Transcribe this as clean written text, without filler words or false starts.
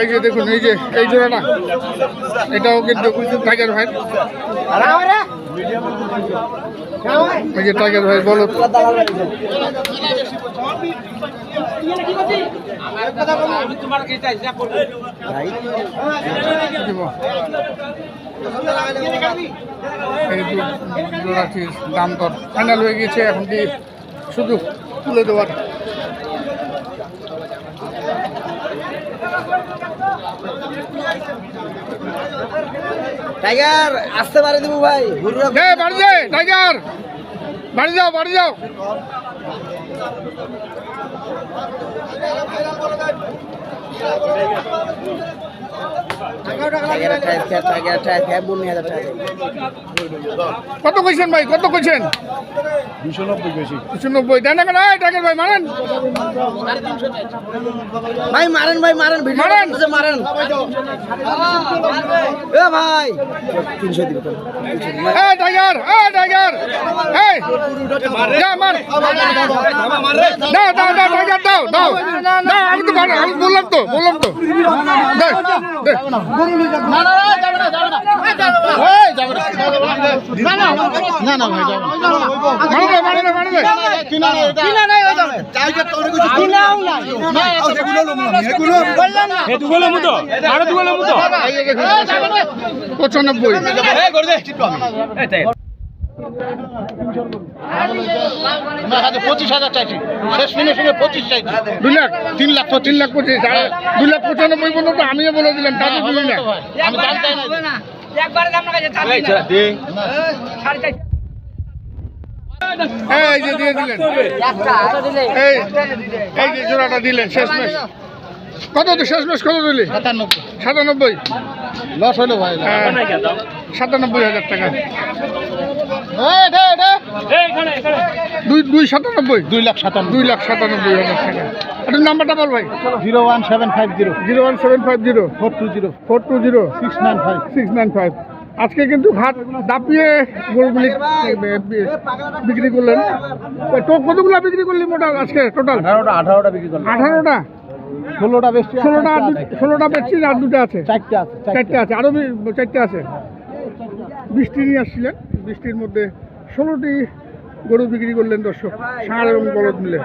এই যে দেখুন, এই যে এই জোড়াটা, এটাও কিন্তু টাইগার ভাই। এই যে টাইগার ভাই বলো, এই জোড়াটির দাম দর ফাইনাল হয়ে গেছে, এখন কি শুধু তুলে দেওয়ার। টাইগার আসতে পারে দেবো ভাই, বাড়ি যায় টাইগার, বাড়ি যাও বাড়ি যাও। কত কইছেন ভাই, কত কইছেন? 290 দেন না কেন? টাইগার ভাই মারেন ভাই, মারেন ভাই, মারেন মারেন মারেন এ ভাই 300 দিবেন। টাইগার টাইগার, যা মার, দাও দাও দাও টাইগার, দাও দাও দাও। আমি তো আমি বললাম তো দে দে। পঁচিশ হাজার চাইছি, শেষ ফিনিশিংয়ে 25 চাইছি। 2 লাখ 3 লাখ 25, 2,95,000 পর্যন্ত আমিও বলে দিলাম, তাতে দিলি না। আমি জানতাই না। এই যে দিয়ে দিলেন, এই যে জোড়াটা দিলেন শেষমেশ। কত তো শেষমেশ কত দিলি? 97 লস হলো ভাই। 97,000 টাকা। 2,97,000, 2,97,000 টাকা। একটু নাম্বারটা বল ভাই। 01750 01750 420 420 695 695। আজকে কিন্তু ঘাট দাপিয়ে গরুগুলি বিক্রি করলেন। তো কতগুলো বিক্রি করলি মোটা আজকে টোটাল? 18টা বিক্রি করলাম। 18টা, 16টা বেশি, 16টা বেশি, আর 2টা আছে, 4টা আছে, আরো 4টা আছে। বৃষ্টি নিয়ে আসছিলেন, বৃষ্টির মধ্যে 16টি গরু বিক্রি করলেন দর্শক, ষাঁড় এবং বলদ মিলে।